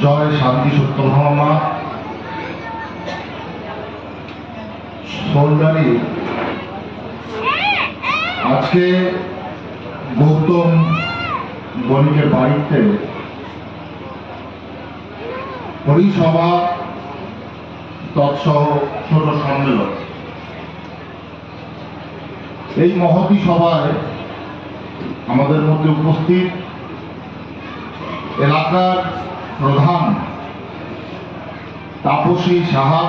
জয় শান্তি সত্যভামা সোলডারি আজকে গৌতম বণিকের বাড়িতে হরিসভা তৎসহ ছোট সম্মেলন। এই মহতী সভায় আমাদের মধ্যে উপস্থিত এলাকার প্রধান তাপসী সাহা,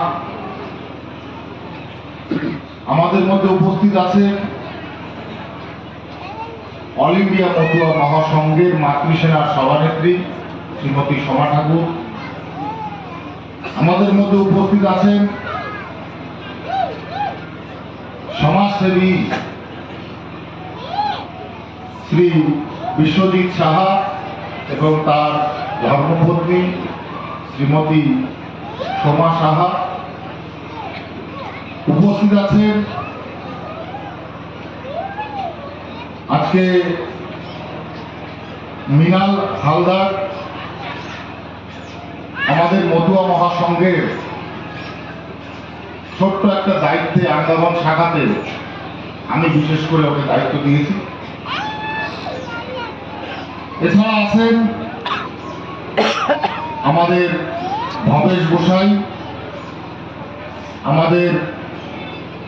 আমাদের মধ্যে উপস্থিত আছে অল ইন্ডিয়া মতুয়া মহাসংঘের মাতৃসেনার সভানেত্রী শ্রীমতী সোমা ঠাকুর, আমাদের মধ্যে উপস্থিত আছেন সমাজসেবী শ্রী বিশ্বজিৎ সাহা এবং তার ধর্মপত্নী শ্রীমতী সোমা সাহা, উপস্থিত আছেন আজকে মৃণাল হালদার, আমাদের মতুয়া মহাসংঘের ছোট্ট একটা দায়িত্বে আন্দামান শাখাতে আমি বিশেষ করে ওকে দায়িত্ব দিয়েছি। এছাড়া আছেন আমাদের ভবেশ গোসাই, আমাদের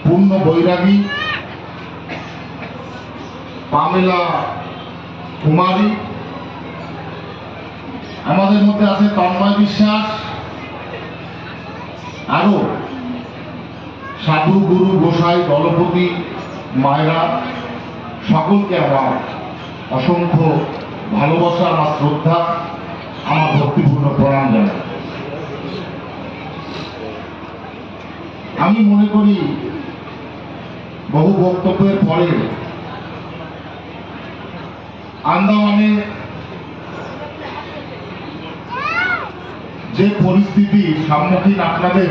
পূর্ণ বৈরাগী, পামেলা কুমারী, আমাদের মধ্যে আছে তন্ময় বিশ্বাস, আরো সাধু গুরু গোসাই দলপতি মায়েরা, সকলকে আমার অসংখ্য ভালোবাসা, আমার শ্রদ্ধা, আমার ভক্তিপূর্ণ প্রণাম জানাই। আমি মনে করি বহু বক্তব্যের পরে আন্দামানে যে পরিস্থিতির সম্মুখীন আপনাদের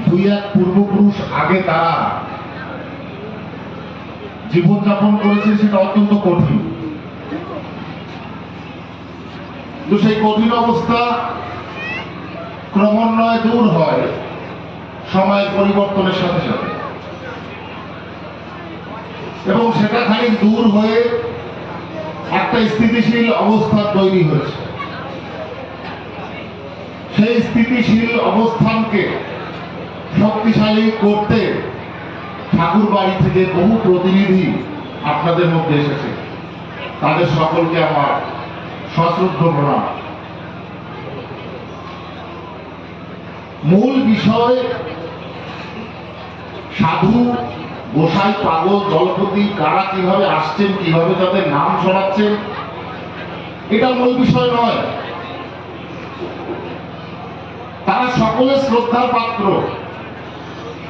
দুই এক পূর্বপুরুষ আগে তারা জীবনযাপন করেছে, সেটা অত্যন্ত কঠিন। তো সেই কঠিন অবস্থা ক্রমান্বয়ে দূর হয় সময়ের পরিবর্তনের সাথে সাথে, এবং সেটা খালি দূর হয়ে একটা স্থিতিশীল অবস্থা তৈরি হয়েছে। সেই স্থিতিশীল অবস্থানকে শক্তিশালী করতে ঠাকুর বাড়ি থেকে বহু প্রতিনিধি আপনাদের মধ্যে এসেছে, তাদের সকলকে আমার সশ্রদ্ধ প্রণাম। মূল বিষয় সাধু গোসাই পাগল দলপতি কারা কিভাবে আসছেন, কিভাবে তাদের নাম ছড়াচ্ছেন, এটা মূল বিষয় নয়। তারা সকলে শ্রদ্ধার পাত্র।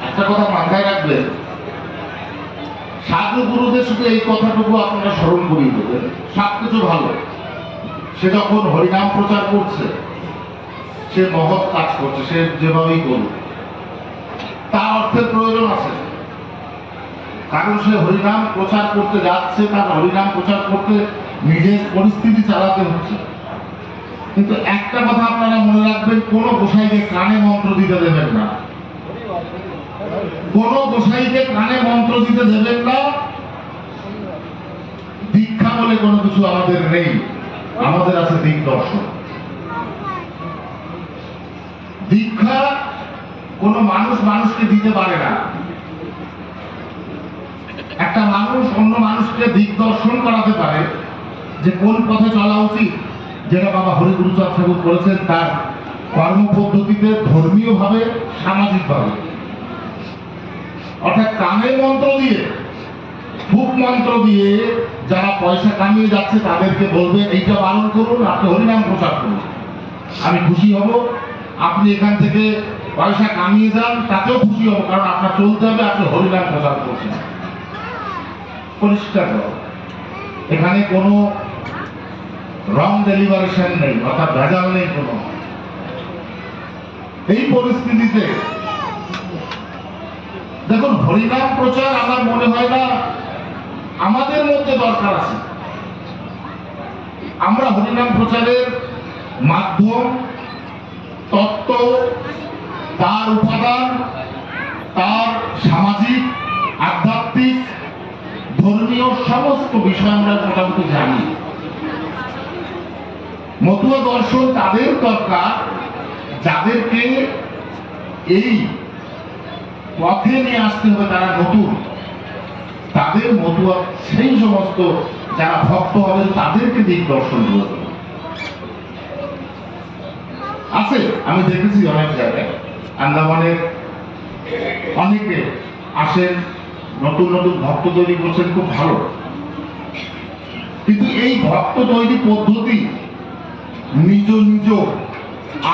একটা কথা মাথায় রাখবেন, সাধু গুরুদের শুধু এই কথাটুকু আপনারা স্মরণ করিয়ে দেবেন, সবকিছু ভালো। সে যখন হরিনাম প্রচার করছে, সে মহৎ কাজ করছে, সে যেভাবেই করুক, তার অর্থের প্রয়োজন আছে। কারণ সে হরিনাম প্রচার করতে যাচ্ছে, তার হরিনাম প্রচার করতে নিজের পরিস্থিতি চালাতে হচ্ছে। কিন্তু একটা কথা আপনারা মনে রাখবেন, কোন গোসাইকে কানে মন্ত্র দিতে দেবেন না, কোন গোসাইকে কানে মন্ত্র দিতে দেবেন না। দীক্ষা বলে কোনো কিছু আমাদের নেই, আমাদের আছে দিগদর্শন। দীক্ষা কোন মানুষ মানুষকে দিতে পারে না। একটা মানুষ অন্য মানুষকে দিগদর্শন করাতে পারে যে কোন পথে চলা উচিত, যেটা বাবা হরিগুরুচাঁদ ঠাকুর করেছেন তার কর্মপদ্ধতিতে, ধর্মীয় ভাবে, সামাজিক ভাবে। অর্থাৎ কানের মন্ত্র দিয়ে, ফুক মন্ত্র দিয়ে যারা পয়সা কামিয়ে যাচ্ছে তাদেরকে বলবে এইটা পালন করুন, আপনি হরিনাম প্রচার করুন, আমি খুশি হব। আপনি এখান থেকে পয়সা কামিয়ে যান, তাতেও খুশি হব, কারণ আপনার চলতে হবে, আপনি হরিনাম প্রচার করছেন। পরিষ্কার, এখানে কোনো রং ডেলিভারেশন নেই, অর্থাৎ ভেজাল নেই কোনো। এই পরিস্থিতিতে দেখুন, হরিনাম প্রচার আমার মনে হয় না আমাদের মধ্যে দরকার আছে। আমরা হরিনাম প্রচারের মাধ্যম, তত্ত্ব, তার উপাদান, তার সামাজিক, আধ্যাত্মিক, ধর্মীয় সমস্ত বিষয় আমরা মোটামুটি জানি। মতুয়া দর্শন তাদের দরকার যাদেরকে এই পথে নিয়ে আসতে হবে, তারা নতুন, তাদের মতুয়া সেই সমস্ত যারা ভক্ত হবে তাদেরকে দিক দর্শন করবে আছে। আমি দেখেছি অনেক জায়গায় আন্দামানের অনেকে আসেন, নতুন নতুন ভক্ত তৈরি করছেন, খুব ভালো। কিন্তু এই ভক্ত তৈরি পদ্ধতি নিজ নিজ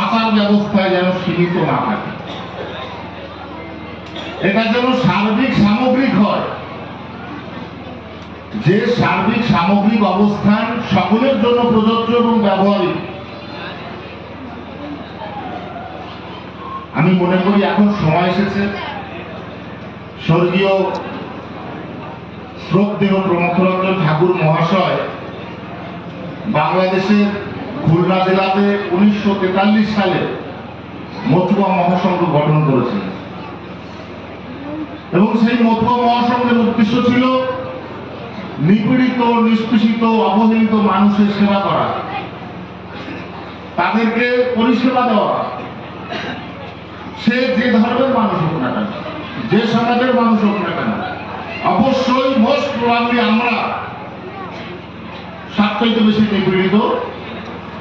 আচার ব্যবস্থায় যেন সীমিত না থাকে, এটা যেন সার্বিক সামগ্রিক হয়, যে সার্বিক সামগ্রিক অবস্থান সকলের জন্য প্রযোজ্য এবং ব্যবহারিক। আমি মনে করি এখন সময় এসেছে স্বর্গীয় শ্রদ্ধেয় প্রমথরঞ্জন ঠাকুর মহাশয় বাংলাদেশের খুলনা জেলাতে 1943 সালে মতুয়া মহাসংঘ গঠন করেছিলেন এবং সেই মতুয়া মহাসংঘের উদ্দেশ্য ছিল নিপীড়িত, নিষ্পেষিত, অবহেলিত মানুষের সেবা করা, তাদেরকে পরিষেবা দেওয়া। সে যে ধর্মের মানুষ হোক না কেন, যে সমাজের মানুষ হোক না কেন, অবশ্যই মোস্ট প্রবাবলি আমরা সবচাইতে বেশি নিপীড়িত,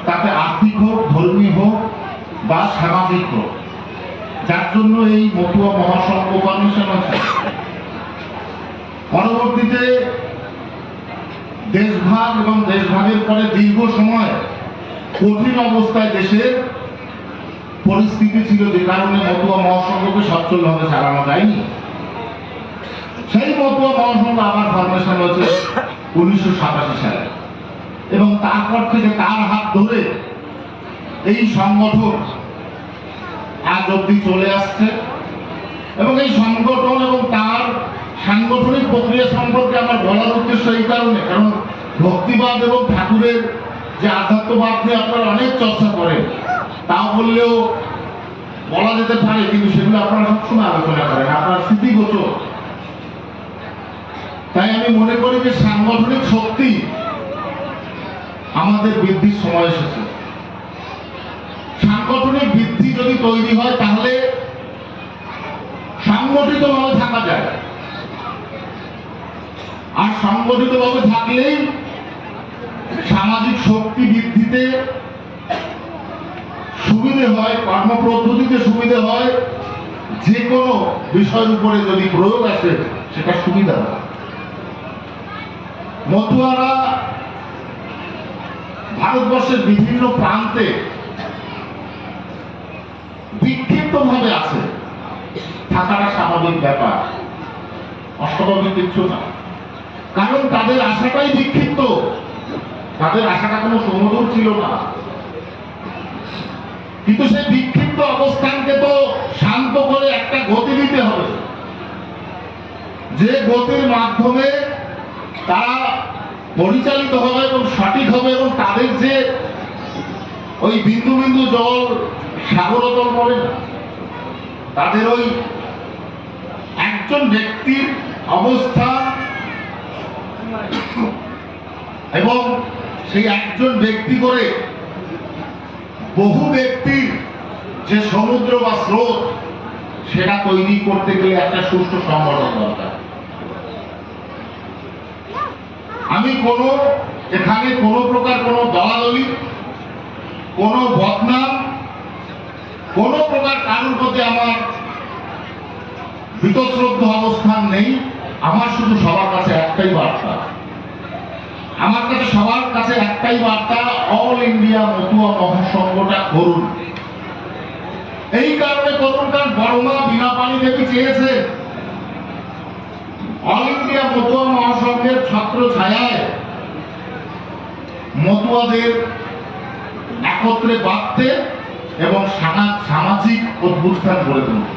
তাতে আর্থিক হোক, ধর্মীয় হোক বা সামাজিক হোক, যার জন্য এই মতুয়া মহাসংঘ কমিশন আছে। পরবর্তীতে দেশভাগ এবং দেশভাগের পরে দীর্ঘ সময় কঠিন অবস্থায় দেশের পরিস্থিতি ছিল, যে কারণে মতুয়া মহাসংঘকে সচ্ছলভাবে চালানো যায়নি। সেই মতুয়া মহাসংঘ আবার ফরমেশন হয়েছে 1987 সালে এবং তারপর থেকে তার হাত ধরে এই সংগঠন আজ অব্দি চলে আসছে। এবং এই সংগঠন এবং তার সাংগঠনিক প্রক্রিয়া সম্পর্কে আমার বলার উদ্দেশ্য এই কারণে, কারণ ভক্তিবাদ এবং ঠাকুরের যে আধ্যাত্মবাদ নিয়ে আপনারা অনেক চর্চা করেন, তাও বললেও বলা যেতে পারে, কিন্তু সেগুলো আপনারা সবসময় আলোচনা করেন, আপনার স্মৃতিগোচর। তাই আমি মনে করি যে সাংগঠনিক শক্তি আমাদের বৃদ্ধির সময় এসেছে। সাংগঠনিক বৃদ্ধি যদি তৈরি হয় তাহলে সংগঠিতভাবে থাকা যায়, আর সংগঠিতভাবে থাকলেই সামাজিক শক্তি বৃদ্ধিতে সুবিধে হয়, কর্মপদ্ধতিতে সুবিধে হয়, যে কোনো বিষয়ের উপরে যদি প্রয়োগ আসে সেটা সুবিধা হয়। মতুয়ারা ভারতবর্ষের বিভিন্ন প্রান্তে বিক্ষিপ্তভাবে আছে, থাকাটা স্বাভাবিক ব্যাপার, অস্বাভাবিক কিছু না। কারণ তাদের আশাটাই বিক্ষিপ্ত, তাদের আশাটা কোনো সমুদ্র ছিল না। কিন্তু সেই বিক্ষিপ্ত অবস্থানকে তো শান্ত করে একটা গতি দিতে হবে, যে গতির মাধ্যমে তারা পরিচালিত হবে এবং সঠিক হবে, এবং তাদের যে ওই বিন্দু বিন্দু জল সাগরতল বলে না, তাদের ওই একজন ব্যক্তির অবস্থা এবং সেই একজন ব্যক্তি করে বহু ব্যক্তির যে সমুদ্র বা স্রোত, সেটা তৈরি করতে গেলে একটা সুষ্ঠু সংগঠন দরকার। আমি এখানে কোনো প্রকার কোনো দলাদলি, কোনো বদনাম, কোনো প্রকার কারোর প্রতি আমার বীতশ্রদ্ধ অবস্থান নেই। আমার শুধু সবার কাছে একটাই বার্তা, আমার কাছে সবার কাছে একটাই বার্তা, অল ইন্ডিয়া মতুয়া মহাসংঘটা করুন। এই কারণে করুন কারণ বড়মা বীণাপাণি দেবী চেয়েছে অল ইন্ডিয়া মতুয়া মহাসংঘের ছত্র ছায়ায় মতুয়াদের একত্রে বাঁধতে এবং সামাজিক অভ্যুত্থান গড়ে তুলতে।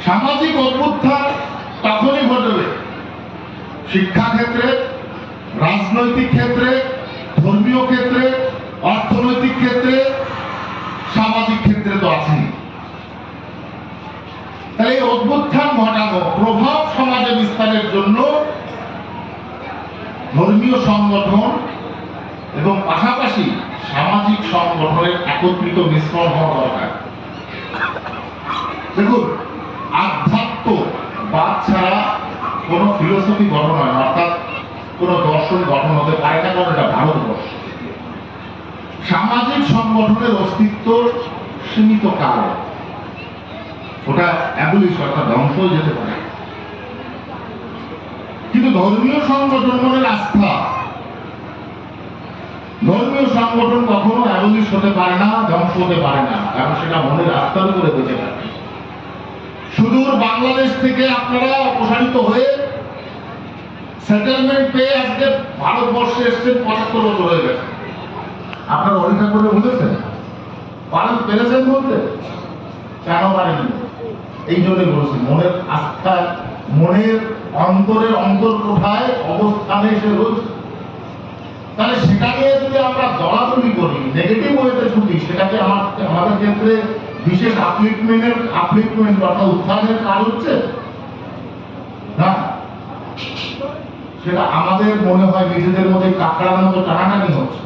সামাজিক অভ্যুত্থান তখনই ঘটবে শিক্ষা ক্ষেত্রে, রাজনৈতিক ক্ষেত্রে, ধর্মীয় ধর্মীয় ক্ষেত্রে, অর্থনৈতিক ক্ষেত্রে, সামাজিক ক্ষেত্রে তো আছেই। তাই এই অভ্যুত্থান ঘটানো প্রভাব সমাজে বিস্তারের জন্য ধর্মীয় সংগঠন এবং পাশাপাশি সামাজিক সংগঠনের একত্রিত মিশ্রণ হওয়া দরকার। দেখুন, আধ্যাত্মবাদ ছাড়া কোন ফিলোসফি গঠন হয় না, অর্থাৎ কোন দর্শন গঠন হতে পারে না, কারণ এটা ভারতবর্ষ। সামাজিক সংগঠনের অস্তিত্ব সীমিত কাল, ওটা অ্যাবলিশ অর্থাৎ ধ্বংস হয়ে যেতে পারে। কিন্তু ধর্মীয় সংগঠন মনের আস্থা, ধর্মীয় সংগঠন কখনো অ্যাবলিশ হতে পারে না, ধ্বংস হতে পারে না, কারণ সেটা মনের আস্থার উপরে বেঁচে থাকে। সুদূর বাংলাদেশ থেকে আপনারা অপসারিত হয়ে সেটেলমেন্ট পেয়ে আজকে ভারতবর্ষে এসছেন, ৭৫ বছর হয়ে গেছে। আপনারা অপেক্ষা করে বুঝেছেন, পেরেছেন বলতে? কেন পারেননি? এই জন্যই বলছি, মনের আস্থা, মনের অন্তরের অন্তর্কোঠায় অবস্থানে এসে রয়েছে। তাহলে সেটা নিয়ে যদি আমরা দলাদলি করি, নেগেটিভ ওয়েতে ছুটি, সেটাকে আমাদের ক্ষেত্রে বিশেষ আপ্লিটমেন্ট অর্থাৎ উত্থানের কাজ হচ্ছে না। সেটা আমাদের মনে হয় নিজেদের মধ্যে কাকড়ার মতো টানাটানি হচ্ছে।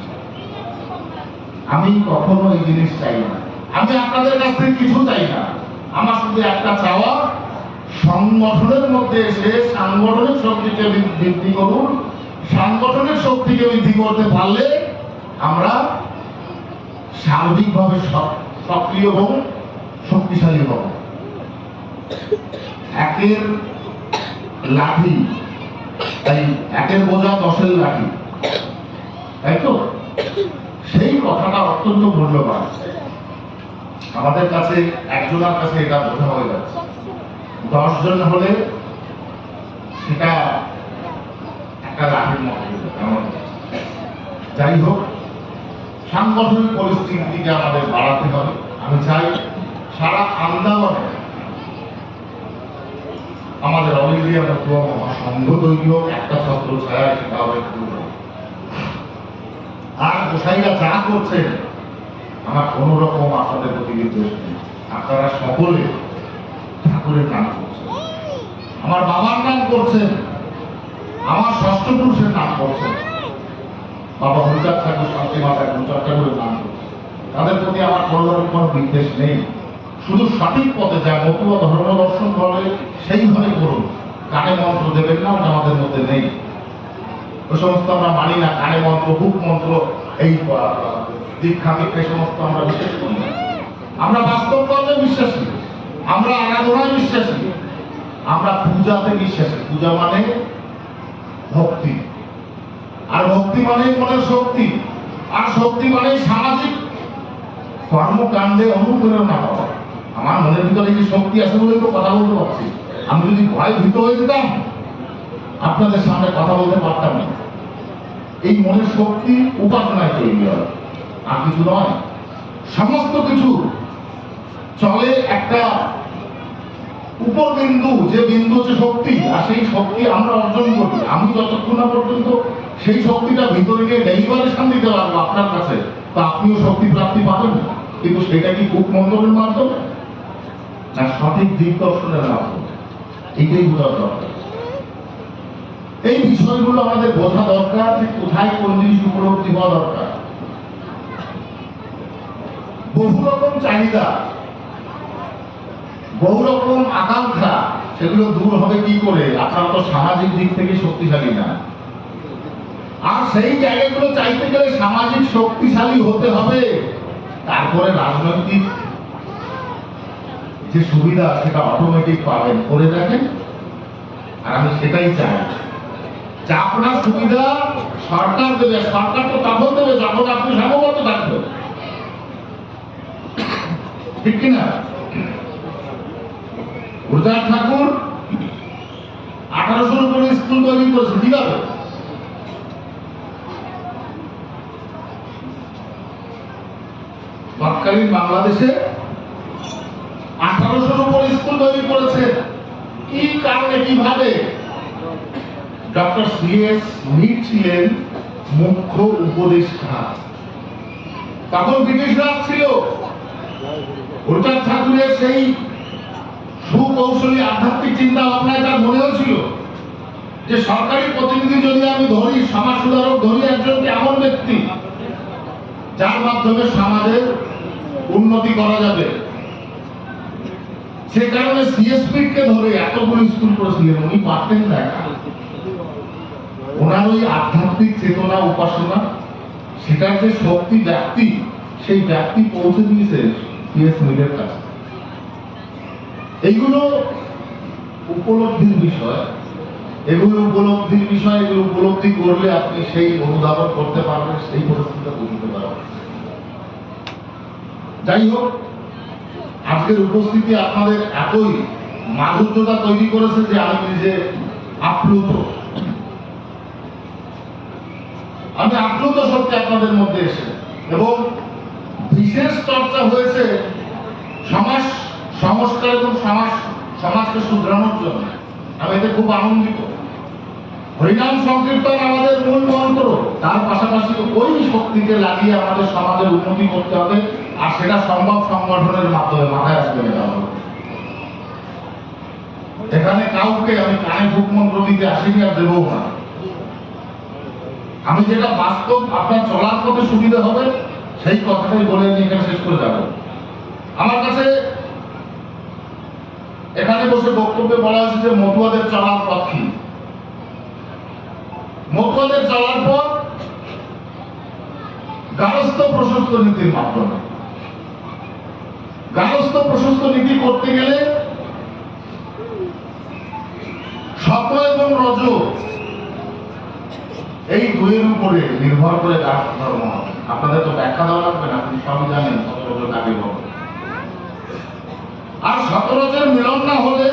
আমি কখনো এই জিনিস চাই না। আমি আপনাদের কাছ থেকে কিছু চাই না। আমার শুধু একটা চাওয়া, সংগঠনের মধ্যে এসে সাংগঠনিক শক্তিকে বৃদ্ধি করুন। সাংগঠনিক শক্তিকে বৃদ্ধি করতে পারলে আমরা সার্বিকভাবে সক্রিয় হব, শক্তিশালী হব। একের লাঠি, তাই একের বোঝা 10-এর লাঠি, তাই তো? সেই কথাটা অত্যন্ত মূল্যবান। আমাদের কাছে একজনের কাছে এটা বোঝা হয়ে যাচ্ছে, 10 জন হলে সেটা একটা লাঠির মতো। যাই হোক, সাংগঠনিক পরিস্থিতিকে আমাদের বাড়াতে হবে। আমি চাই সারা আন্দামানে আমাদের অল ইন্ডিয়া মতুয়া মহাসংঘ তৈরি হোক, একটা ছত্র ছায়া, সেটা হবে। আর গোসাইরা যা করছেন, আমার কোন রকম আপনাদের প্রতি বিদ্বেষ নেই। আপনারা সকলে ঠাকুরের নাম করছেন, আমার বাবার নাম করছেন, আমার ষষ্ঠ পুরুষের নাম করছেন, বাবা হরিচাঁদ ঠাকুর, শান্তি মাতা হরিচাঁদ ঠাকুরের নাম করছেন। তাদের প্রতি আমার কোন রকম কোনো বিদ্বেষ নেই। শুধু সঠিক পথে যা মতুয়া ধর্ম দর্শন করে সেইভাবে করুন। কানে মন্ত্র দেবেন না, ওটা আমাদের মধ্যে নেই। ওই সমস্ত আমরা মানি না। কানে মন্ত্র, বুক মন্ত্র, এই দীক্ষা মিক্ষা, এই সমস্ত আমরা বিশ্বাস করি না। আমরা বাস্তব কর্মে বিশ্বাসী, আমরা আরাধনায় বিশ্বাসী, আমরা পূজাতে বিশ্বাসী। পূজা মানে ভক্তি, আর ভক্তি মানে মনের শক্তি, আর শক্তি মানে সামাজিক কর্মকাণ্ডে অনুপ্রেরণা পাওয়া। আমার মনের ভিতরে যে শক্তি আছে বলেই তো কথা বলতে পারছি। আমি যদি ভয় ভীত হয়ে যেতাম, আপনাদের সামনে কথা বলতে পারতাম না। এই মনের শক্তি উপাসনায় তৈরি হয়, আর কিছু নয়। সমস্ত কিছু চলে একটা উপবিন্দু, যে বিন্দু হচ্ছে শক্তি, আর সেই শক্তি আমরা অর্জন করি। আমি যতক্ষণ না পর্যন্ত সেই শক্তিটা ভিতরে নিয়ে ডেলিভারেশন দিতে পারবো আপনার কাছে, তো আপনিও শক্তি প্রাপ্তি পাবেন। কিন্তু সেটা কি বুক মন্ত্রের মাধ্যমে না সঠিক দিক দর্শনের মাধ্যমে? এইটাই বোঝা দরকার। এই বিষয়গুলো আমাদের বোঝা দরকার, যে কোথায় কোন জিনিস উপলব্ধি হওয়া দরকার। বহু রকম চাহিদা, বহু রকম আকাঙ্ক্ষা, সেগুলো দূর হবে কি করে? আপনারা তো সামাজিক দিক থেকে শক্তিশালী না। আর সেই জায়গাগুলো চাইতে গেলে সামাজিক শক্তিশালী হতে হবে। তারপরে রাজনৈতিক যে সুবিধা, সেটা অটোমেটিক পাবেন। করে দেখেন। আর আমি সেটাই চাই, যে আপনার সুবিধা সরকার দেবে। সরকার তো তখন দেবে যখন আপনি সমবত থাকবেন, ঠিক কিনা? হরিচাঁদ ঠাকুর 1800 উপরে স্কুল তৈরি করেছে, কিভাবে? তৎকালীন বাংলাদেশে 1800 উপরে স্কুল তৈরি করেছে। কি কারণে, কিভাবে? ডক্টর সিএস মিট ছিলেন মুখ্য উপদেষ্টা। তখন ব্রিটিশ রাজ ছিল। ভুটান ঠাকুরের সেই সুকৌশলী আধ্যাত্মিক চিন্তা ভাবনায় তার মনেও ছিল যে সরকারি প্রতিনিধি যদি আমি ধরি, সমাজ সুধারক ধরি একজনকে এমন ব্যক্তি যার মাধ্যমে সমাজের উন্নতি করা যাবে, সে কারণে সিএসপি কে ধরে এতগুলো স্কুল করেছিলেন। উনি পারতেন না, ওনার ওই আধ্যাত্মিক চেতনা উপাসনা সেটার যে শক্তি ব্যক্তি, সেই ব্যক্তি পৌঁছে দিয়েছে সিএস মিলের কাছে। এইগুলো উপলব্ধির বিষয়, এগুলো উপলব্ধি করলে আপনি সেই অনুধাবন করতে পারবেন, সেই পরিস্থিতিটা বুঝতে পারবেন। যাই হোক, আজকের উপস্থিতি আপনাদের এতই মাধুর্যতা তৈরি করেছে যে আমি নিজে আপ্লুত। আমি আপ্লুত সত্যি আপনাদের মধ্যে এসে, এবং বিশেষ চর্চা হয়েছে সমাজ সংস্কার এবং সমাজকে শুধরানোর জন্য। আমি এতে খুব আনন্দিত। হরিনাম সংকীর্তন আমাদের মূল মন্ত্র, তার পাশাপাশি ওই শক্তিকে লাগিয়ে আমাদের সমাজের উন্নতি করতে হবে, আর সেটা সম্ভব সংগঠনের মাধ্যমে। মাথায় আসবে না, এখানে কাউকে আমি কানে ভূকমন্ত্র দিতে আসিনি, আর দেবও না। আমি যেটা বাস্তব আপনার চলার পথে সুবিধা হবে সেই কথাটাই বলে আমি এখানে শেষ করে যাব। আমার কাছে এখানে বসে বক্তব্যে বলা হয়েছে যে মতুয়াদের চলার পথ কি। মতুয়াদের চলার পথ গারস্থ প্রশস্ত নীতির মাধ্যমে। গারস্থ প্রশস্ত নীতি করতে গেলে সত্য এবং রজ এই দুইয়ের উপরে নির্ভর করে গারস্থ ধর্ম। আপনাদের তো ব্যাখ্যা দেওয়া লাগবে না, আপনি সবই জানেন সত্য রজ কাকে বলে। আর সত্য রজের মিলন না হলে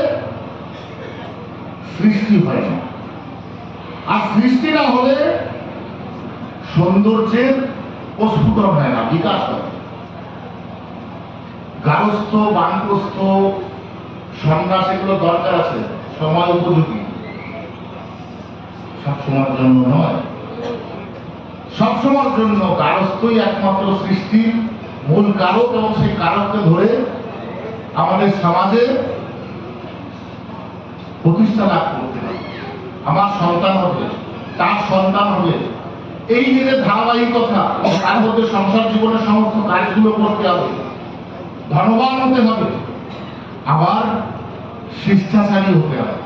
সৃষ্টি হয় না, আর সৃষ্টি না হলে সৌন্দর্যের প্রস্ফুটন হয় না, বিকাশ হয়। গারস্থ, বানপ্রস্থ, সন্ন্যাস এগুলো দরকার আছে, সময় উপযোগী, সব সময়ের জন্য নয়। সব সময়ের জন্য গারস্থই একমাত্র সৃষ্টির মূল কারক, এবং সেই কারককে ধরে আমাদের সমাজে প্রতিষ্ঠা লাভ করতে হবে। আমার সন্তান হবে, তার সন্তান হবে, এই যে ধারাবাহিকতা, তার মধ্যে সংসার জীবনের সমস্ত কাজগুলো করতে হবে, ধনবান হতে হবে, আবার শিষ্টাচারী হতে হবে।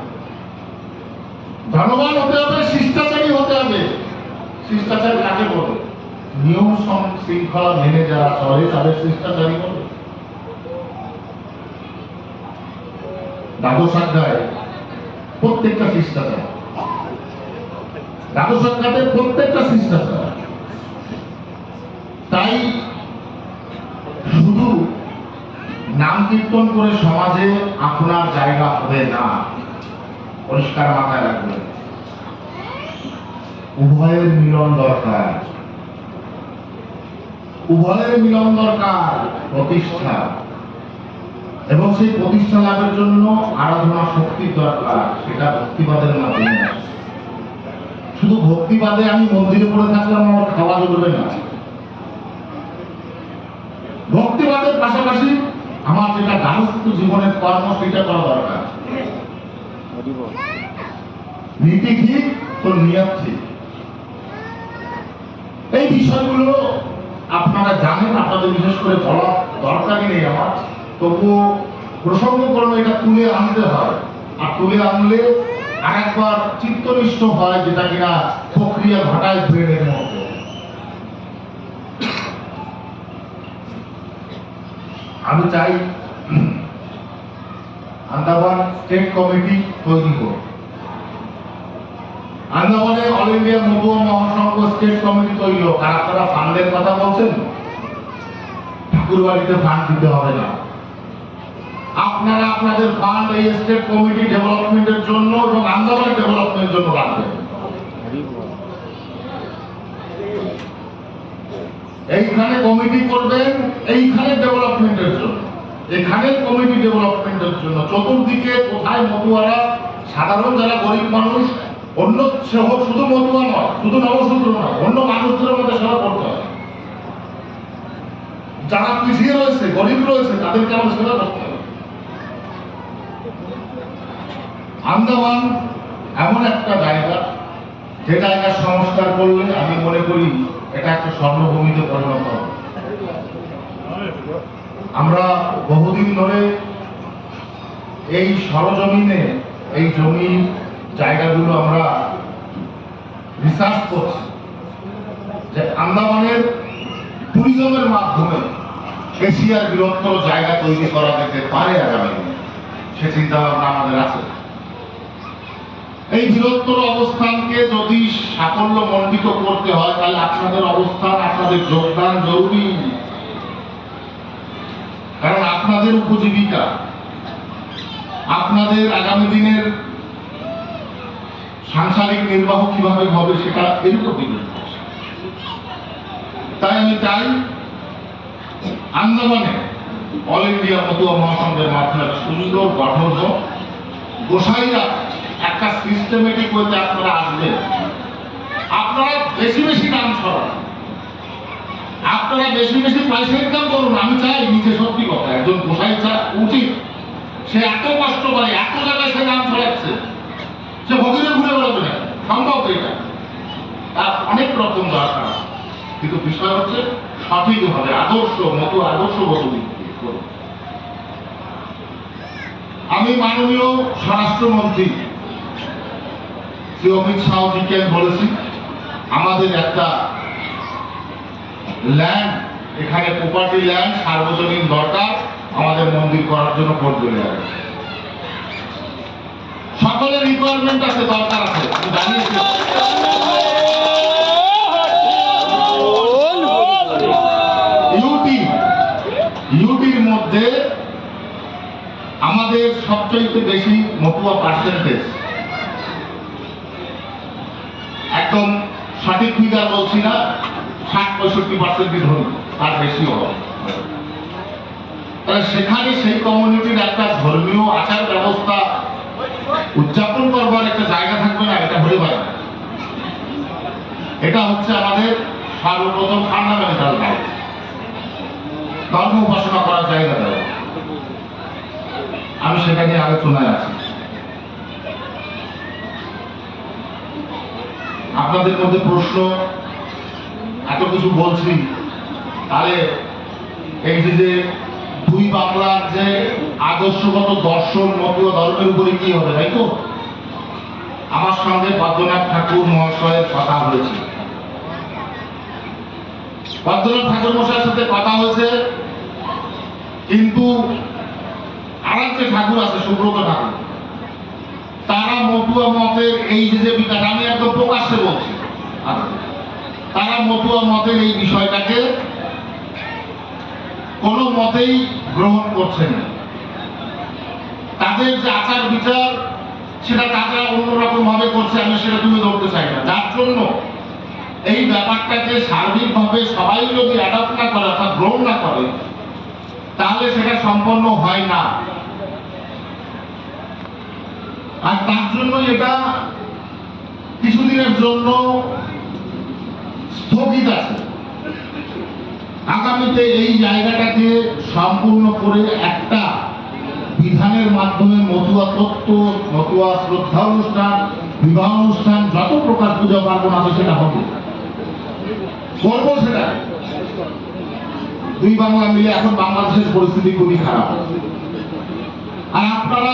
ধনবান হতে হবে, শিষ্টাচারী হতে হবে। শিষ্টাচার কাকে বলে? নিয়ম শৃঙ্খলা মেনে যারা চলে তাদের শিষ্টাচারী বলে। দ্বাদশ অধ্যায় প্রত্যেকটা শিষ্টাচার, দ্বাদশ অধ্যায়ের প্রত্যেকটা শিষ্টাচার। তাই শুধু নাম কীর্তন করে সমাজে আপনার জায়গা হবে না, পরিষ্কার মাথায় রাখবেন। উভয়ের মিলন দরকার, উভয়ের মিলন দরকার, প্রতিষ্ঠা। এবং সেই প্রতিষ্ঠা লাভের জন্য আরাধনা শক্তির দরকার, সেটা ভক্তিবাদের মাধ্যমে। শুধু ভক্তিবাদে আমি মন্দিরে পড়ে থাকলাম, আমার খাওয়া জমবে না। ভক্তিবাদের পাশাপাশি আমার যেটা গার্হস্থ্য জীবনের কর্ম সেটা করা দরকার। নীতি ঠিক তো নিয়ত ঠিক, এই বিষয়গুলো আপনারা জানেন, আপনাদের বিশেষ করে বলা দরকারই নেই আমার। তবুও প্রসঙ্গক্রমে এটা তুলে আনতে হয়, আর তুলে আনলে আর একবার চিত্তনিষ্ঠ হয়, যেটা কিনা প্রক্রিয়া ঘটায় ব্রেনের মতো। আমি চাই আন্দামান স্টেট কমিটি তৈরি হোক। আন্দামানে অল ইন্ডিয়া মতুয়া মহাসংঘ স্টেট কমিটি তৈরি হোক। আর আপনারা ফান্ডের কথা বলছেন, ঠাকুরবাড়িতে ফান্ড দিতে হবে না। আপনারা আপনাদের ফান্ড এই স্টেট কমিটি ডেভেলপমেন্টের জন্য এবং আন্দামানের ডেভেলপমেন্টের জন্য রাখবেন। এইখানে কমিটি করবেন, এইখানে ডেভেলপমেন্টের জন্য, এখানে কমিটি ডেভেলপমেন্টের জন্য। চতুর্দিকে কোথায় মতুয়ারা, সাধারণ যারা গরিব মানুষ অন্য শুধু মতুয়া নয়, শুধু নবসূত্র নয়, অন্য মানুষদের মধ্যে সেবা করতে হয়। যারা পিছিয়ে রয়েছে, গরিব রয়েছে, তাদেরকে আমাদের সেবা করতে হবে। আন্দামান এমন একটা জায়গা, যে জায়গার সংস্কার করলে আমি মনে করি এটা একটা স্বর্ণভূমিতে পরিণত হবে। আমরা বহুদিন ধরে এই সরজমিনে এই জমির জায়গাগুলো আমরা রিসার্চ করছি, যে আন্দামানের ট্যুরিজমের মাধ্যমে এশিয়ার বৃহত্তর জায়গা তৈরি করা যেতে পারে আগামী দিনে, সে চিন্তা ভাবনা আমাদের আছে। এই বৃহত্তর অবস্থানকে যদি সাফল্য মণ্ডিত করতে হয়, তাহলে আপনাদের অবস্থান, আপনাদের যোগদান জরুরি। কারণ আপনাদের উপজীবিকা, আপনাদের আগামী দিনের সাংসারিক নির্বাহ কিভাবে হবে সেটা এর উপর ডিপেন্ড করছে। তাই আমি চাই আন্দামানে অল ইন্ডিয়া মতুয়া মহাসংঘের মাধ্যমে সুন্দর গঠন হোক। গোসাইরা একটা সিস্টেমেটিক ওয়েতে আপনারা আসবেন, আপনারা বেশি বেশি নাম ছড়ান, আপনারা বেশি বেশি পয়সা ইনকাম করুন। আমি চাই, নিজে সত্যি কথা, একজন গোসাই উচিত, সে এত কষ্ট করে, এত জায়গায় সে নাম ছড়াচ্ছে, সে ভগিরে ঘুরে বেড়াবে না, সম্ভব এটা, তার অনেক রকম দরকার। কিন্তু বিষয় হচ্ছে সঠিকভাবে আদর্শ মতো আদর্শগত দিক দিয়ে করুন। আমি মাননীয় স্বরাষ্ট্রমন্ত্রী শ্রী অমিত শাহজিকে বলেছি, আমাদের একটা ল্যান্ড, এখানে প্রপার্টি ল্যান্ড সার্বজনীন দরকার আমাদের মন্দির করার জন্য ভোট দেওয়া যাবে। সকলের রিকোয়ারমেন্ট আছে, দরকার আছে, আমি জানিয়েছি। ইউটির মধ্যে আমাদের সবচাইতে বেশি মতুয়া পার্সেন্টেজ, একদম সঠিক ফিগার বলছি না, 60-65% ধরুন, তার বেশি হবে। তাহলে সেখানে সেই কমিউনিটির একটা ধর্মীয় আচার ব্যবস্থা উদযাপন করবার একটা জায়গা থাকবে না, এটা হতে পারে না। এটা হচ্ছে আমাদের সর্বপ্রথম ফান্ডামেন্টাল রাইট, ধর্ম উপাসনা করার জায়গা দেওয়া। আমি সেটা নিয়ে আলোচনায় আছি। আপনাদের মধ্যে প্রশ্ন, এত কিছু বলছি, তাহলে এই যে দুই বাংলার যে আদর্শগত দর্শন মতুয়া ধর্মের উপরে কি হবে, তাই তো? আমার সঙ্গে পদ্মনাথ ঠাকুর মহাশয়ের কথা হয়েছে, পদ্মনাথ ঠাকুর মশাইয়ের সাথে কথা হয়েছে, কিন্তু আরেক যে ঠাকুর আছে সুব্রত ঠাকুর, তারা মতুয়া মতের এই যে বিকাশ, আমি একদম প্রকাশ্যে বলছি, তারা মতুয়া মতের এই বিষয়টাকে কোনো মতেই গ্রহণ করছেন না। তাদের যে আচার বিচার, সেটা তারা অন্যরকম ভাবে করছে, আমি সেটা তুলে ধরতে চাই না। যার জন্য এই ব্যাপারটাকে সার্বিকভাবে সবাই যদি অ্যাডপ্ট না করে, অর্থাৎ গ্রহণ না করে, তাহলে সেটা সম্পন্ন হয় না। আর তার জন্য এটা কিছুদিনের জন্য স্থগিত আছে। আগামীতে এই জায়গাটাকে সম্পূর্ণ করে একটা বিধানের মাধ্যমে মতুয়া তত্ত্ব, মতুয়া শ্রদ্ধা অনুষ্ঠান, বিবাহ অনুষ্ঠান, যত প্রকার পূজা পার্বণ আছে সেটা হবে, করবো সেটা। দুই বাংলা মিলে এখন বাংলাদেশের পরিস্থিতি খুবই খারাপ। আর আপনারা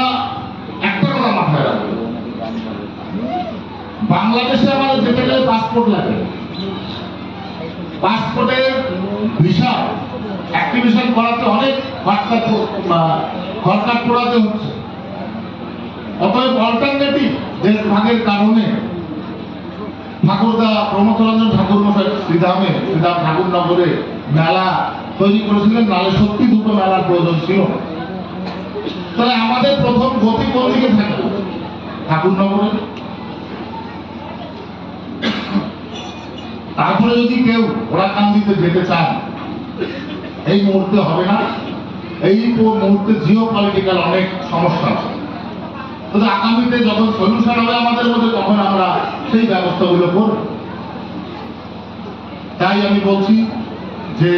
একটা কথা মাথায় রাখবেন, বাংলাদেশে আমাদের যেতে গেলে পাসপোর্ট লাগে, পাসপোর্টের ভিসা অ্যাক্টিভেশন করাতে অনেক খরকাট পোড়াতে হচ্ছে। অতএব অল্টারনেটিভ দেশ ভাগের কারণে ঠাকুরদা প্রমথ রঞ্জন ঠাকুর মশাই শ্রীধাম ঠাকুরনগরে মেলা তৈরি করেছিলেন, নালে সত্যি দুটো মেলার প্রয়োজন ছিল। তাহলে আমাদের প্রথম গতি কোন দিকে থাকবে? ঠাকুরনগরে। তারপরে যদি কেউ ওরাকান্দিতে যেতে চান, এই মুহূর্তে হবে না। এই মুহূর্তে জিও পলিটিক্যাল অনেক সমস্যা আছে। তো আগামীতে যখন সলিউশন হবে আমাদের মধ্যে তখন আমরা সেই ব্যবস্থাগুলো করব। তাই আমি বলছি যে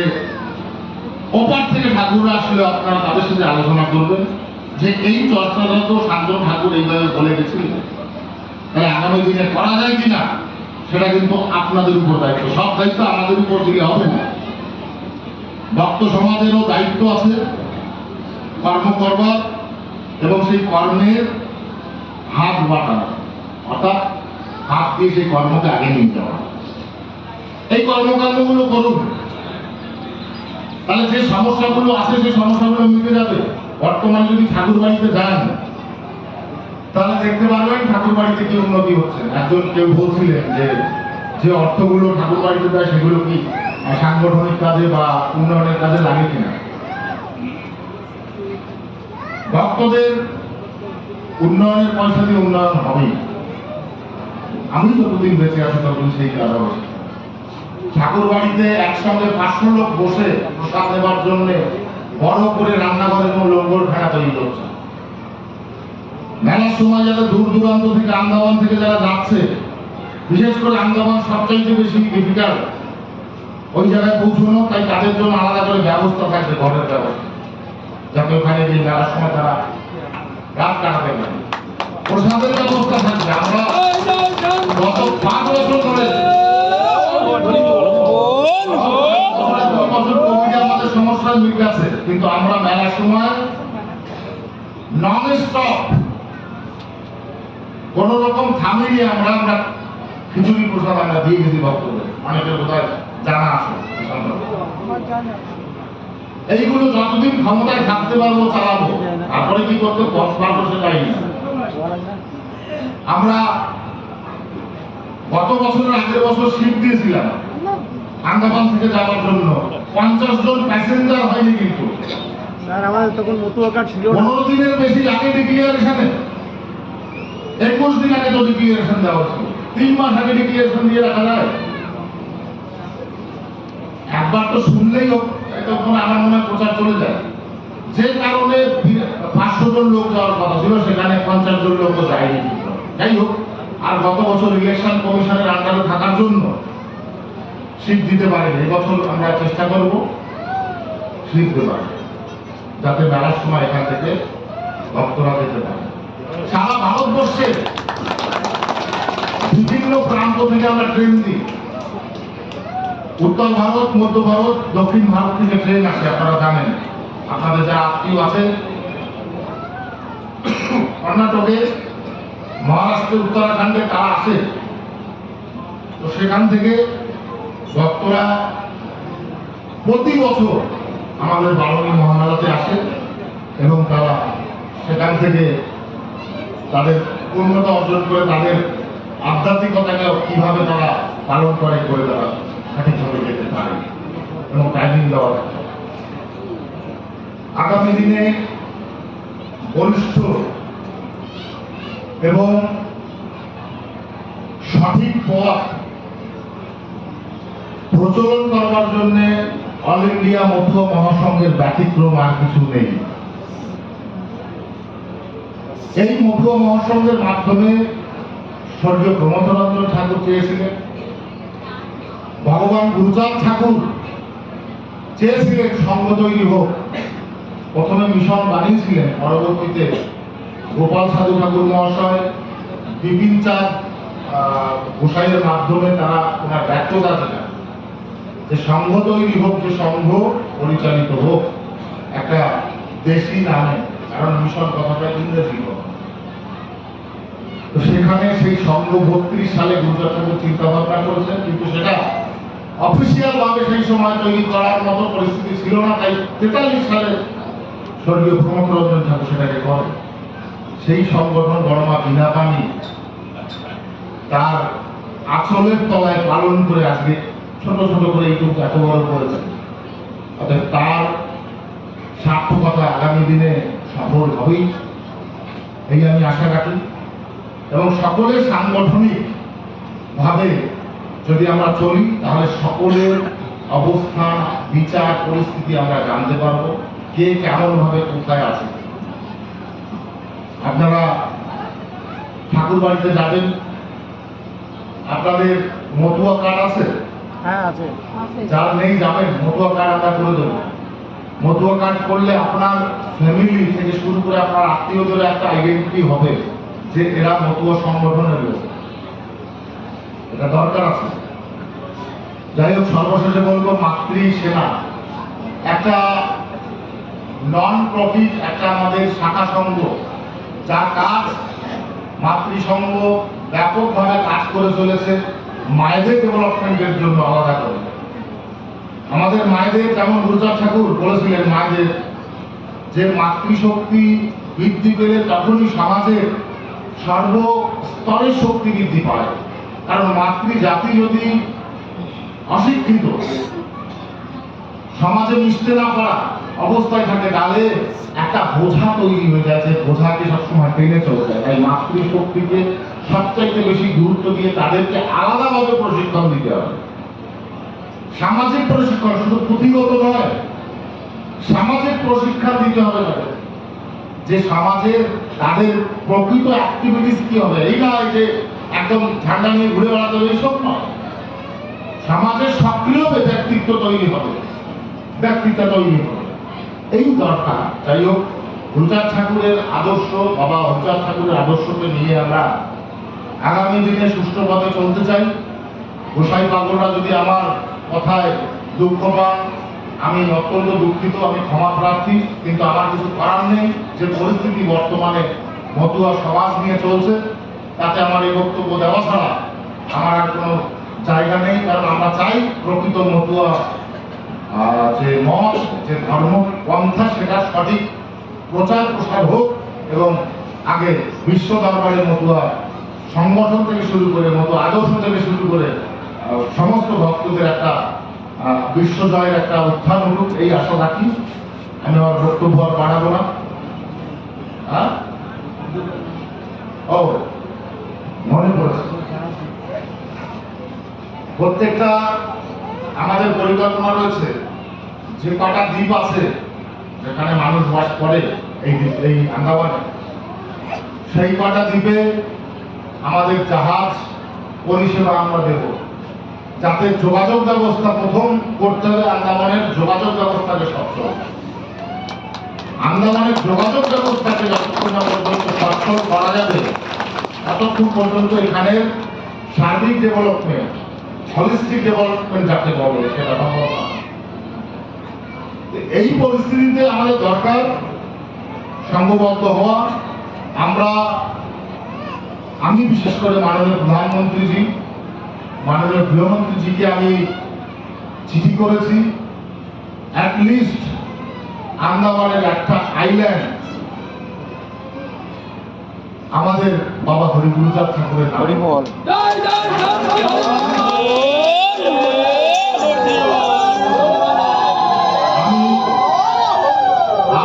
ওপার থেকে ঠাকুররা আসলে আপনারা তাদের সাথে আলোচনা করবেন যে এই চর্চাটা তো শান্তনু ঠাকুর এইভাবে বলে গেছিলেন, তাহলে আগামী দিনে করা যায় কিনা সেটা কিন্তু আপনাদের উপর দায়িত্ব। সব দায়িত্ব আমাদের উপর দিলে হবে না, ভক্ত সমাজেরও দায়িত্ব আছে কর্ম করবার এবং সেই কর্মের হাত বাটানো, অর্থাৎ হাত দিয়ে সেই কর্মকে আগে নিয়ে যাওয়া। এই কর্মকাণ্ডগুলো করুন, তাহলে যে সমস্যাগুলো আছে সেই সমস্যাগুলো মিটে যাবে। বর্তমানে যদি ঠাকুর বাড়িতে যান তাহলে দেখতে পারবেন ঠাকুর বাড়িতে কি উন্নতি হচ্ছে। একজন কেউ বলছিলেন যে যে অর্থগুলো ঠাকুর বাড়িতে দেয় সেগুলো কি সাংগঠনিক কাজে বা উন্নয়নের কাজে লাগে কিনা। ভক্তদের উন্নয়নের পয়সা দিয়ে উন্নয়ন হবেই। আমি যতদিন বেঁচে আছি ততদিন সেই কাজ হবে। ঠাকুর বাড়িতে একসঙ্গে 500 লোক বসে প্রসাদ নেবার জন্য বড় করে রান্নাঘরের কোনো লঙ্গর ফেরা তৈরি করছে। মেলার সময় যারা দূর দূরান্ত থেকে আন্দামান থেকে যারা যাচ্ছে, বিশেষ করে আন্দামান সবচাইতে বেশি ডিফিকাল্ট ওই জায়গায় পৌঁছানো, তাই তাদের জন্য আলাদা করে ব্যবস্থা থাকবে, ঘরের ব্যবস্থা, যাতে ওখানে গিয়ে মেলার সময় তারা রাত কাটাতে পারে। প্রসাদের ব্যবস্থা থাকবে। আমরা গত 5 বছর ধরে আমাদের সমস্যা মিটে আছে, কিন্তু আমরা মেলার সময় নন স্টপ কোন রকম থামিয়ে আমরা খিচুড়ি প্রসাদ আমরা দিয়ে গেছি ভক্তদের। অনেকের বোধহয় জানা আছে। এইগুলো যতদিন ক্ষমতায় থাকতে পারবো চালাবো, তারপরে কি করতে পথ পারবো সেটাই না। আমরা গত বছরের আগের বছর সিট দিয়েছিলাম আন্দামান থেকে যাওয়ার জন্য, 50 জন প্যাসেঞ্জার হয়নি, কিন্তু আমাদের তখন মতুয়া কার্ড ছিল 15 দিনের বেশি আগে ডিক্লিয়ারেশনে, 21 দিন আগে তো ডিক্লিয়ারেশন দেওয়া ছিল। 3 মাস আগে ডিক্লিয়ারেশন দিয়ে রাখা যায়? একবার তো শুনলেই তখন আমার মনে হয় প্রচার চলে যায়। যে কারণে 500 জন লোক যাওয়ার কথা ছিল সেখানে 50 জন লোক তো যায়নি। যাই হোক, আর গত বছর ইলেকশন কমিশনের আন্ডারে থাকার জন্য সিট দিতে পারেনি। এবছর আমরা চেষ্টা করব সিট দেবার, যাতে মেলার সময় এখান থেকে ভক্তরা যেতে পারে। সারা ভারতবর্ষে বিভিন্ন প্রান্ত থেকে আমরা ট্রেন দিই। উত্তর ভারত, মধ্য ভারত, দক্ষিণ ভারত থেকে ট্রেন আসে, আপনারা জানেন। আপনাদের যারা আত্মীয় আছে কর্ণাটকে, মহারাষ্ট্রে, উত্তরাখণ্ডে তারা আসে। তো সেখান থেকে ভক্তরা প্রতি বছর আমাদের বারোয়ারি মহামেলাতে আসে এবং তারা সেখান থেকে তাদের পূর্ণতা অর্জন করে তাদের আধ্যাত্মিকতাকে কিভাবে তারা পালন করে তারা সঠিকভাবে যেতে পারে এবং টাইমিং দেওয়া থাকে। আগামী দিনে বলিষ্ঠ এবং সঠিক পথ প্রচলন করবার জন্য অল ইন্ডিয়া মধ্য মহাসংঘের ব্যতিক্রম আর কিছু নেই। এই মধ্য মহাসংঘের মাধ্যমে স্বর্গীয় প্রমথরঞ্জন ঠাকুর চেয়েছিলেন, ভগবান গুরুচাঁদ ঠাকুর চেয়েছিলেন সংঘ তৈরি হোক। প্রথমে মিশন বানিয়েছিলেন, পরবর্তীতে গোপাল সাধু ঠাকুর মহাশয়, বিপিন চাঁদ গোসাইয়ের মাধ্যমে তারা ওনার ব্যর্থতা ছিল যে সংঘ তৈরি হোক, যে সংঘ পরিচালিত হোক একটা দেশি নামে, কারণ মিশন কথাটা ইংরেজি কথা। তো সেখানে সেই সংঘ 32 সালে গুরুচাঁদ ঠাকুর চিন্তা ভাবনা করেছেন, কিন্তু সেটা অফিসিয়াল ভাবে সেই সময় তৈরি করার মতো পরিস্থিতি ছিল না। তাই 43 সালে স্বর্গীয় প্রমথরঞ্জন ঠাকুর সেটাকে করেন। সেই সংগঠন বড়মা বীণাপাণি তার আঁচলের তলায় পালন করে আজকে ছোট ছোট করে এইটুকু এত বড় করেছে। অর্থাৎ তার সার্থকতা আগামী দিনে সফল হবেই, এই আমি আশা রাখি। এবং সকলের সাংগঠনিক ভাবে যদি আমরা চলি তাহলে সকলের অবস্থান, বিচার, পরিস্থিতি আমরা জানতে পারবো, কে কেমন ভাবে কোথায় আছে। আপনারা ঠাকুর বাড়িতে যাবেন, আপনাদের মতুয়া কার্ড আছে? হ্যাঁ আছে। যার নেই যাবেন, মতুয়া কার্ড আমরা করে দেবো। মতুয়া কার্ড করলে আপনার ফ্যামিলি থেকে শুরু করে আপনার আত্মীয়দের একটা আইডেন্টিটি হবে যে এরা মতুয়া সংগঠনের লোক। এটা দরকার আছে। যাই হোক, সর্বশেষে বলবো, মাতৃ সেনা একটা নন প্রফিট, একটা আমাদের শাখা সংঘ, যার কাজ মাতৃসংঘ ব্যাপকভাবে কাজ করে চলেছে মায়েদের ডেভেলপমেন্টের জন্য আলাদা করে। আমাদের মায়েদের, যেমন গুরুচাঁদ ঠাকুর বলেছিলেন, মায়েদের যে মাতৃশক্তি বৃদ্ধি পেলে তখনই সমাজের সর্বস্তরের শক্তি বৃদ্ধি পায়। কারণ মাতৃ জাতি যদি অশিক্ষিত, সমাজে মিশতে না পারা অবস্থায় থাকে, তাহলে একটা বোঝা তৈরি হয়ে যায়, যে বোঝাকে সবসময় টেনে চলতে হয়। তাই মাতৃশক্তিকে সবচাইতে বেশি গুরুত্ব দিয়ে তাদেরকে আলাদাভাবে প্রশিক্ষণ দিতে হবে। সামাজিক প্রশিক্ষণ, শুধু পুঁথিগত নয়, সামাজিক প্রশিক্ষণ দিতে হবে তাদের, যে সমাজের তাদের প্রকৃত অ্যাক্টিভিটিস কি হবে। এই নয় যে একদম ঝান্ডা নিয়ে ঘুরে বেড়াতে হবে, এইসব নয়। সমাজের সক্রিয় ব্যক্তিত্ব তৈরি হবে, ব্যক্তিত্ব তৈরি হবে, এই দরকার। যাই হোক, গুরুচাঁদ ঠাকুরের আদর্শ, বাবা হরচাঁদ ঠাকুরের আদর্শকে নিয়ে আমরা আগামী দিনে সুষ্ঠু পথে চলতে চাই। গোসাই পাগলরা যদি আমার কথায় দুঃখ পান, আমি অত্যন্ত দুঃখিত, আমি ক্ষমা প্রার্থী। কিন্তু আমার কিছু করার নেই। যে পরিস্থিতি বর্তমানে মতুয়া সমাজ নিয়ে চলছে, তাতে আমার এই বক্তব্য দেওয়া ছাড়া আমার আর কোনো জায়গা নেই। কারণ আমরা চাই প্রকৃত মতুয়া যে মত, যে ধর্ম পন্থা, সেটা সঠিক প্রচার প্রসার হোক, এবং আগে বিশ্ব দরবারে মতুয়া সংগঠন থেকে শুরু করে, মতুয়া আদর্শ থেকে শুরু করে সমস্ত ভক্তদের একটা বিশ্বজয়ের একটা উত্থান হোক, এই আশা রাখি। আমি আমার বক্তব্য আর বাড়াবো না। ও মনে পড়েছে, প্রত্যেকটা আমাদের পরিকল্পনা রয়েছে, যে কটা দ্বীপ আছে যেখানে মানুষ বাস করে এই আন্দামানে, সেই কটা দ্বীপে আমাদের জাহাজ পরিষেবা আমরা দেব, যাতে যোগাযোগ ব্যবস্থা প্রথম করতে হবে আন্দামানের যোগাযোগ ব্যবস্থাকে সচ্ছল। আন্দামানের যোগাযোগ ব্যবস্থাকে যতক্ষণ না পর্যন্ত সচ্ছল করা যাবে, ততক্ষণ পর্যন্ত এখানের সার্বিক ডেভেলপমেন্ট, হলিস্টিক ডেভেলপমেন্ট যাকে বলে, সেটা সম্ভব না। এই পরিস্থিতিতে আমাদের দরকার সংঘবদ্ধ হওয়া। আমি বিশেষ করে মাননীয় প্রধানমন্ত্রীজি, মাননীয় গৃহমন্ত্রীজিকে আমি চিঠি করেছি, অ্যাটলিস্ট আন্দামানের একটা আইল্যান্ড আমাদের বাবা হরিগুরুচাঁদ ঠাকুরের নামে। আমি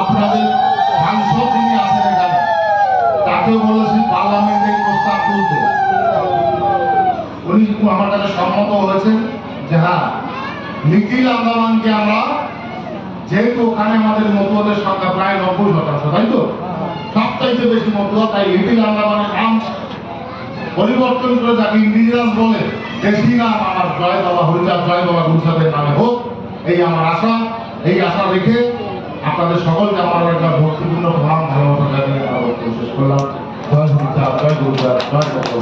আপনাদের সাংসদ যিনি আছেন এখানে, তাকেও বলেছি পার্লামেন্টে প্রস্তাব তুলতে। উনি আমার কাছে সম্মত হয়েছেন যে হ্যাঁ, লিটিল আন্দামানকে আমরা, যেহেতু ওখানে আমাদের মতুয়াদের সংখ্যা প্রায় 90%, তাই তো সবচাইতে বেশি মতুয়া, তাই লিটিল আন্দামানের নাম পরিবর্তন করে যাকে ইন্ডিজিনাস বলে, দেশি নাম আমার জয় বাবা হরিচাঁদ, জয় বাবা গুরুচাঁদের নামে হোক, এই আমার আশা। এই আশা রেখে আপনাদের সকলকে আমার একটা ভক্তিপূর্ণ প্রণাম, ভালোবাসা জানিয়ে আমার বক্তব্য শেষ করলাম। জয় হরিচাঁদ, জয় গুরুচাঁদ, জয় বাবা।